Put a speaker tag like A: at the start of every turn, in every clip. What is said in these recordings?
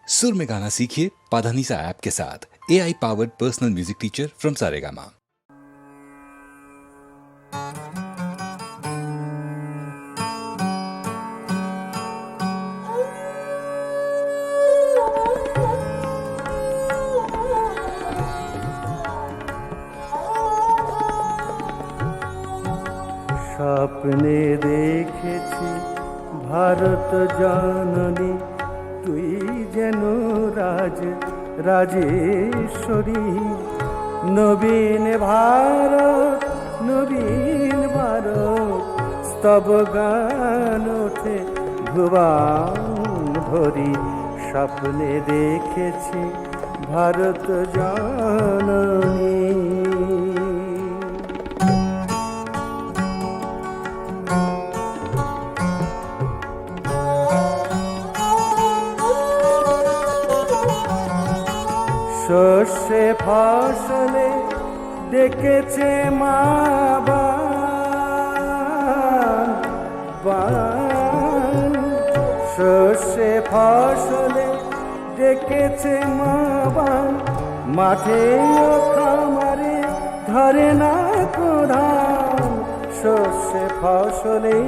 A: सुर में गाना सीखिए पाधानीसा ऐप के साथ। AI powered personal music teacher from Saregama.
B: স্বপ্নে দেখেছি ভারত জননী, তুই যেন রাজেশ্বরী। নবীন ভারত নবীন ভারত, স্তব গান ওঠে ভুবন ভরি। স্বপ্নে দেখেছি ভারত জননী। শস্যে ফসলে ডেকেছে মা বান, শস্যে ফসলে ডেকেছে মা বান। মাঠে ও খামারে ধরে না কোধান, শস্যে ফসলে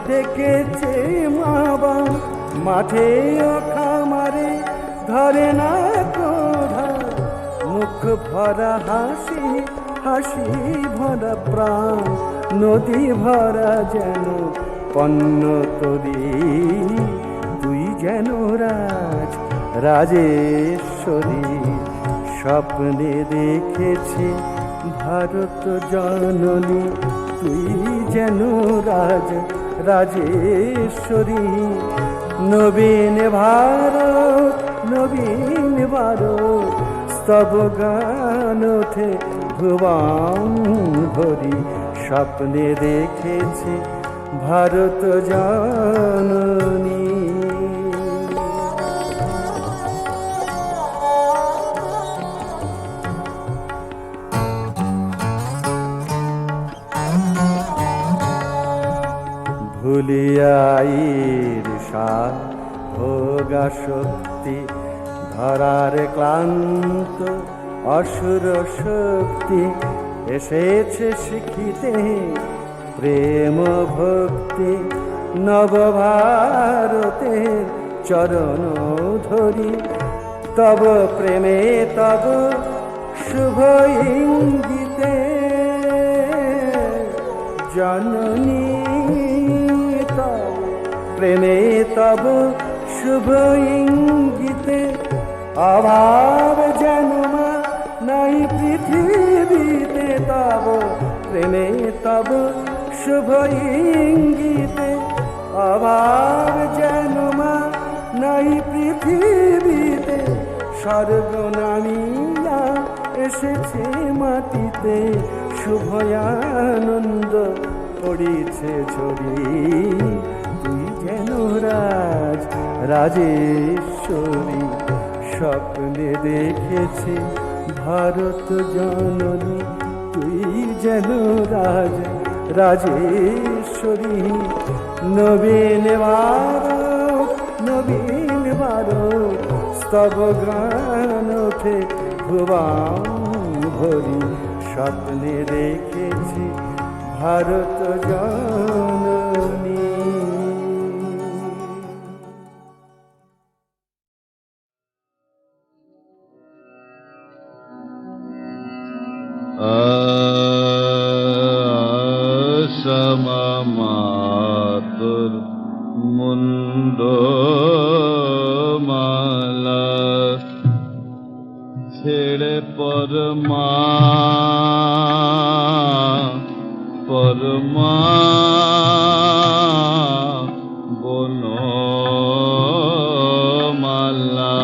B: ডেকেছে মা বান। মাঠে ও খামারে ধরে না কোধান। মুখ ভরা হাসি হাসি ভরা প্রাণ, নদী ভরা যেন পণ্য তরী। তুই যেন রাজেশ্বরী। স্বপ্নে দেখেছি ভারত জননী, তুই যেন রাজেশ্বরী। নবীন ভারত নবীন ভারত, স্তব গান ওঠে ভুবন ভরি। স্বপ্নে দেখেছি ভারত জননী। ভুলিয়াইর সার ভোগা শক্তি, ধরার ক্লান্ত অসুর শক্তি। এসেছে শিখিতে প্রেম ভক্তি, নবভারতের চরণ ধরি। তব প্রেমে তব শুভ ইঙ্গিতে, জননী তব প্রেমে তব শুভ ইঙ্গিতে। অভাব যেন মা নাই পৃথিবীতে, তব প্রেমে তব শুভ ইঙ্গিতে। অভাব যেন মা নাই পৃথিবীতে, স্বর্গ নামিয়া এসেছে মাটিতে। শুভ আনন্দ পড়িছে ঝরি, তুই যেন রাজেশ্বরী। স্বপ্নে দেখেছি ভারত জননী, তুই যেন রাজেশ্বরী। নবীন ভারত নবীন ভারত, স্তব গান ওঠে ভুবন ভরি। স্বপ্নে দেখেছি ভারত জননী।
C: মাতুর মুন্ড মালা, ছেড়ে পরমা পরমা বন মালা।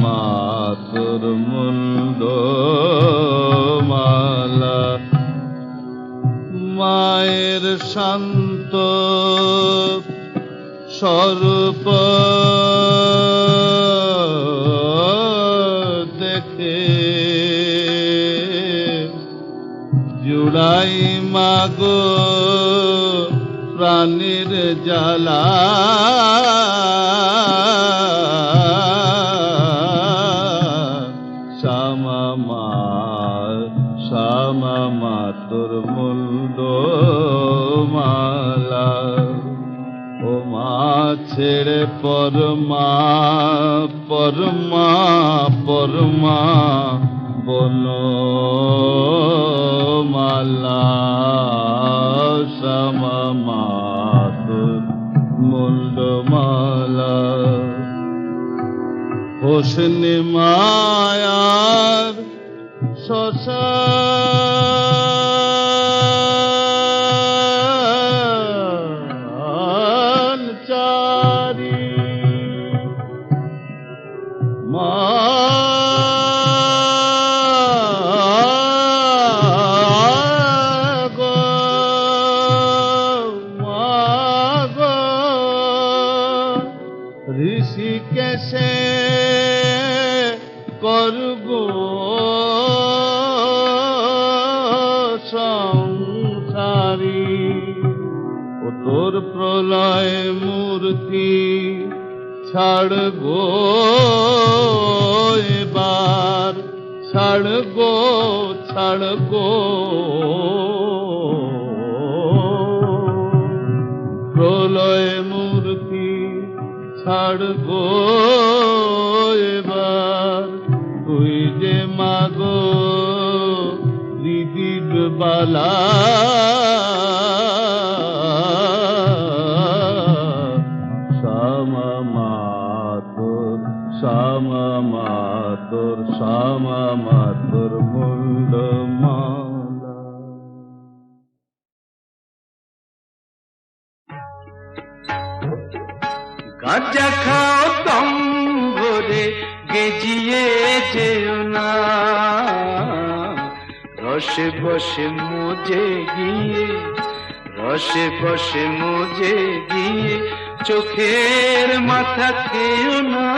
C: মাতুর মুন্ড মালা, মায়ের শান্ত স্বরূপ দেখে জুড়াই মাগো প্রাণীর জ্বালা শ্যামা তোর মুন্ড মালা ও মা ছেড়ে পরমা বন মালা শ্যামা তোর মুন্ড মালা হোসনে মায়ার শ্মশান চারি মাগো ঋষিকেশে করবো সংসারী ও তোর প্রলয় মূর্তি ছাড় গো এবার ছাড় গো প্রলয় মূর্তি ছাড় গো এবার তুই যে মাগো দিদির বালা শ্যামা তোর মুন্ড মালা
B: গাঁজা খাও দম ভরে গেজিয়ে যেও না রসে বসে মজে গিয়ে চোখের মাথা খেও না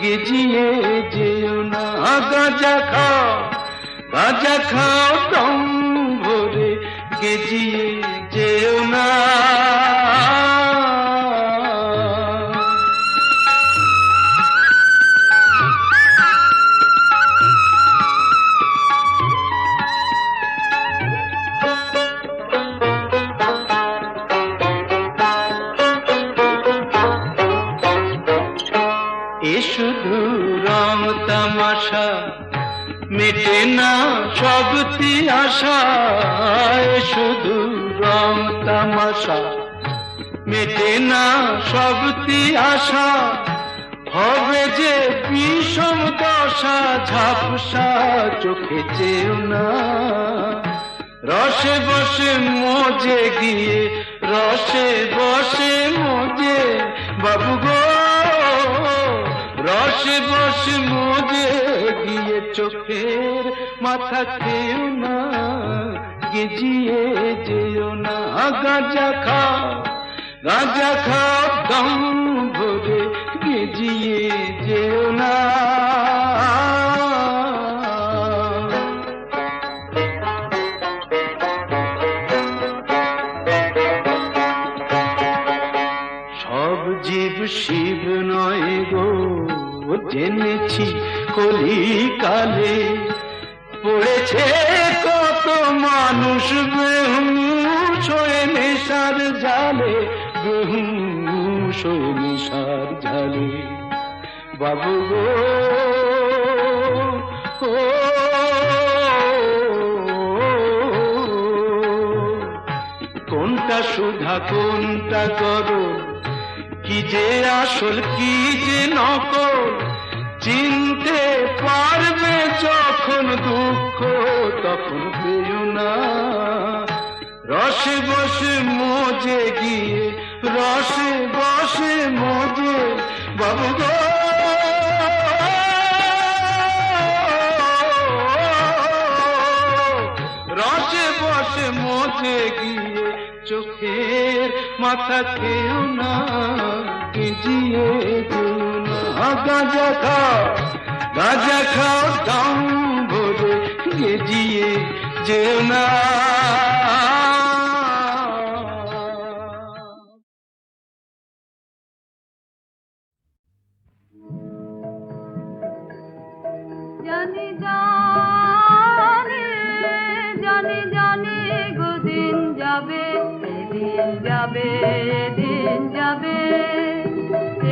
B: গেজিয়ে যেও না গাঁজা খাও দম ভরে গেজিয়ে যেও না শুধু রং তামাশা মেটে না সবতি আশা শুধু রং তামাশা মেটে না সবতি আশা হবে যে বিষম দশা ঝাপসা চোখে চেও না রসে বসে মজে গিয়ে বাবু গো রসে বসে মজে গিয়ে চোখের মাথা খেও না গেজিয়ে যেও না গাঁজা খাও দম ভরে গেজিয়ে যেও না সব জীব শিব নয় গো জেনেছি কলিকালে পড়েছে কত মানুষ বেহুশ হয়ে নেশার জালে বাবু গো কোনটা সুধা কোনটা গরল কি যে আসল কি যে নকল চিনতে পারবে যখন দুঃখ তখন পেও না রসে বসে মজে গিয়ে রসে বাবু গো রসে বসে মজে গিয়ে চোখের মাথা খেও না গেজিয়ে যেও না গাঁজা খাও দম ভরে গেজিয়ে যেও না
D: দিন যাবে দিন যাবে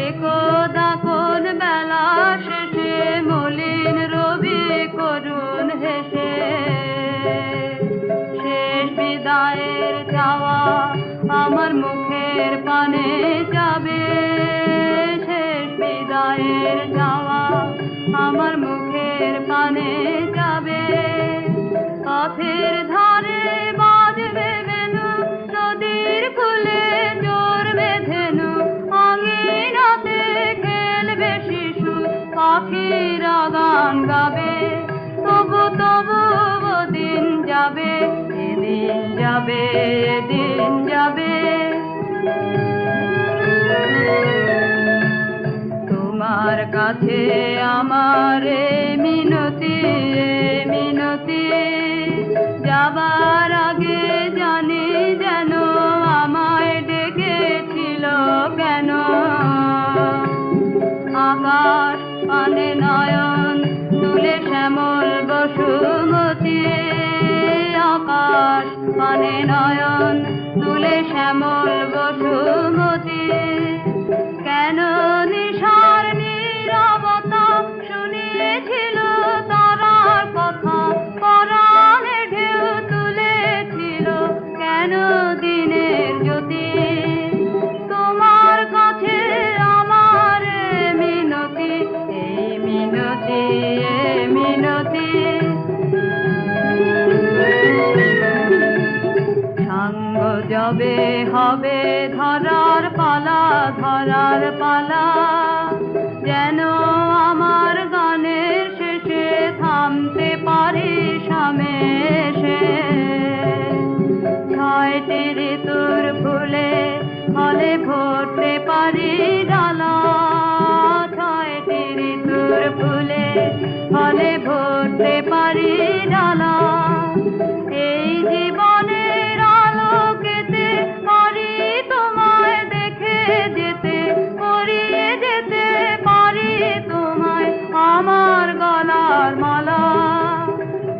D: একদা কোন বেলা শেষে মলিন রবি করুণ হেসে শেষ বিদায়ের যাওয়া আমার মুখের পানে যাবে শেষ বিদায়ের যাওয়া আমার মুখের পানে যাবে পথের ধারে বাজবে বেনু নদীর কূলে জোরবে ধেনু আঙিনাতে খেলবে শিশু পাখিরা গান গাবে তবু তবু দিন যাবে এদিন যাবে এদিন যাবে তোমার কাছে আমার মিনতি মিনতি যাবার আগে জানি যেন আমায় ডেকেছিল কেন আকাশ পানে নয়ন তুলে শ্যামল বসুমতী আকাশ পানে নয়ন তুলে শ্যামল বসুমতী কেন নিশার নীরবতা শুনিয়েছিল তারার কথা পরাণে ঢেউ তুলেছিল কেন দিনের জ্যোতি তোমার কাছে আমার মিনতি এই মিনতি এই মিনতি সাঙ্গ যবে হবে ধরার পালা ধরার পালা যেন আমার গানের শেষে থামতে পারি সামেশে ছয়টি ঋতুর ফুলে ফলে ভরতে পারি ডালা ছয়টি ঋতুর ফুলে ফলে ভরতে পারি ডালা এই জীবনের আলোকেতে পারি তোমায় দেখে যেতে করিয়ে যেতে পারি তোমায় আমার গলার মালা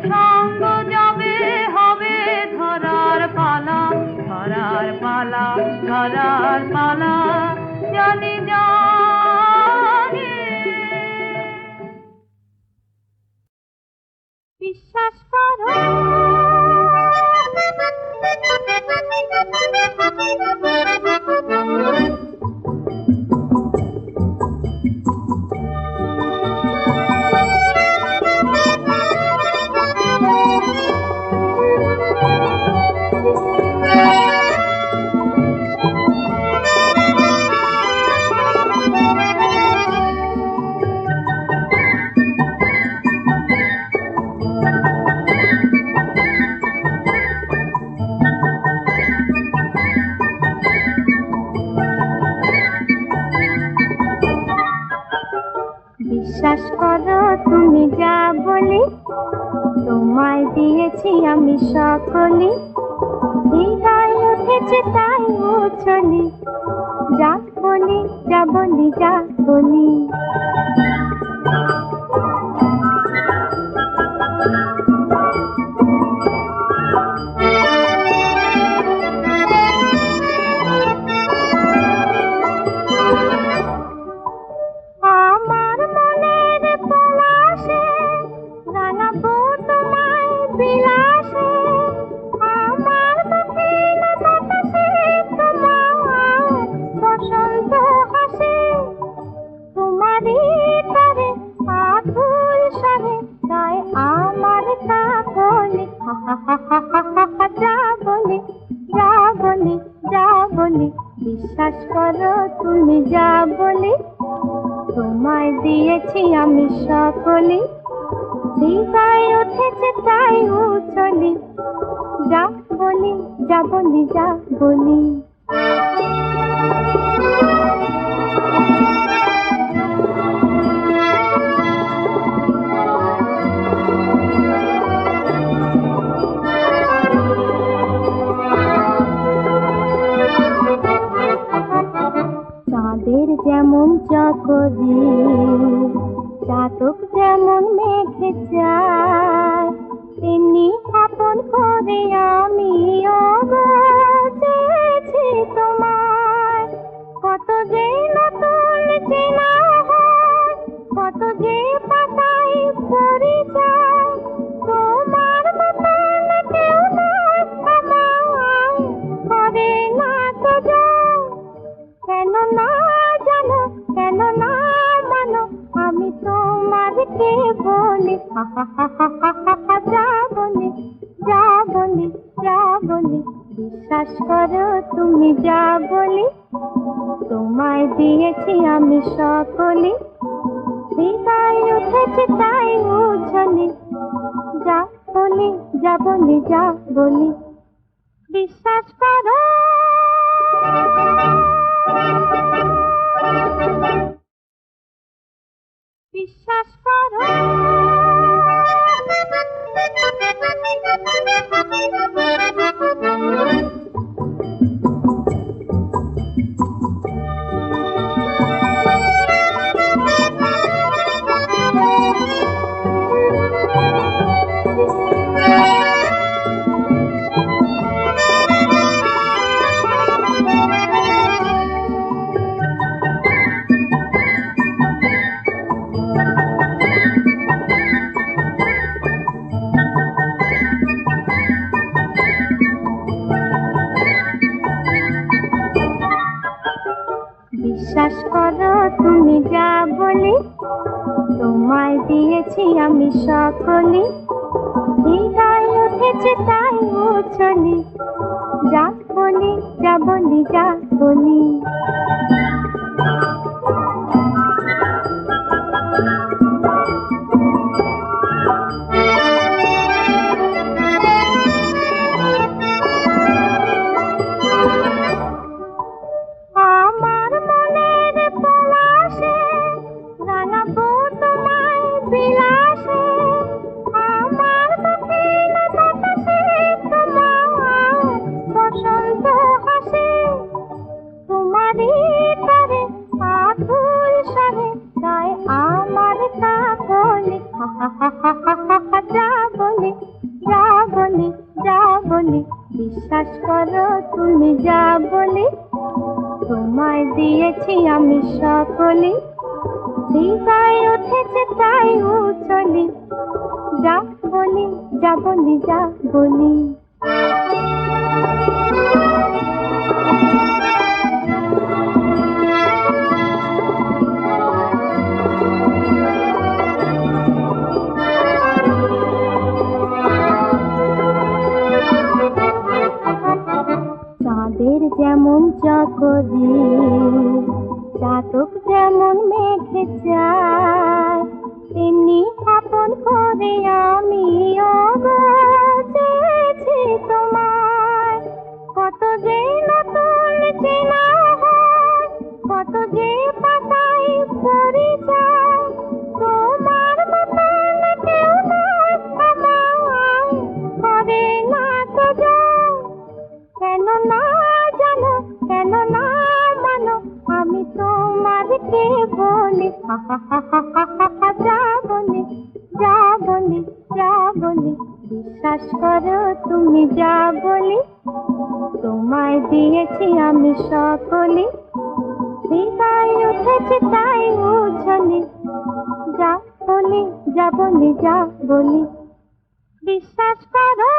D: সঙ্গ যাবে হবে ধরার পালা ধরার পালা ধরার পালা জানি জানি বিশ্বাস করো বিশ্বাস করো তুমি যা বলে তোমায় দিয়েছি আমি সকলে হৃদয় উঠেছে তাই উছলি যা বলি যা বলি যা বলি বিশ্বাস করো তুমি যা বলে তোমায় দিয়েছি আমি সকলে হৃদয় উঠেছে তাই উছলি যা বলি যা বলি যা বলি চাঁদের যেমন চাকরি চাতক যেমন মেঘে যায় তেমনি আপন করে আমি চেয়েছি বলি হা হা হা হা হা হা হা, যা বলি যা বলি যা বলি, বিশ্বাস করো তুমি যা বলি, তোমায় দিয়েছি আমি সকলি, হৃদয় উঠেছে তাই উছলি, যা বলি যা বলি যা বলি, বিশ্বাস করো। বিশ্বাস করো। বিশ্বাস করো তুমি যা বলি, তোমায় দিয়েছি আমি সকলি, হৃদয় উঠেছে তাই উছলি, যা বলি যা বলি যা বলি। আমার মনের পলাশে রাঙাবো তোমায় বিলাসে, আমার দক্ষিণ বাতাসে তোমার বসন্ত হাসে, তোমারই তারে আকুল সারে তাই আমার কাকলি, হা হা হা হা হা হা হা, যা বলি যা বলি যা বলি, বিশ্বাস করো তুমি যা বলি, তোমায় দিয়েছি আমি সকলি, হৃদয় উঠেছে তাই উছলি, যা বলি যা বলি যা বলি। চাঁদের যেমন চাকরি, চাতক যেমন মেঘে যায়, তেমনি আপন করে আমি চেয়েছি তোমায়, কত যে নতুন চেনা হয়, কত যে পাতায় পরিচয়, তোমার মতন কেউ নয় আমায় করে না তো জয়, কেন না জানো কেন না মানো, আমি তোমারকে বলি হা হা হা হা হা হা হা, যা বলি যা বলি যা বলি, বিশ্বাস করো তুমি যা বলি, তোমায় দিয়েছি আমি সকলি, হৃদয় উঠেছে তাই উছলি, যা বলি যা বলি যা বলি, বিশ্বাস করো।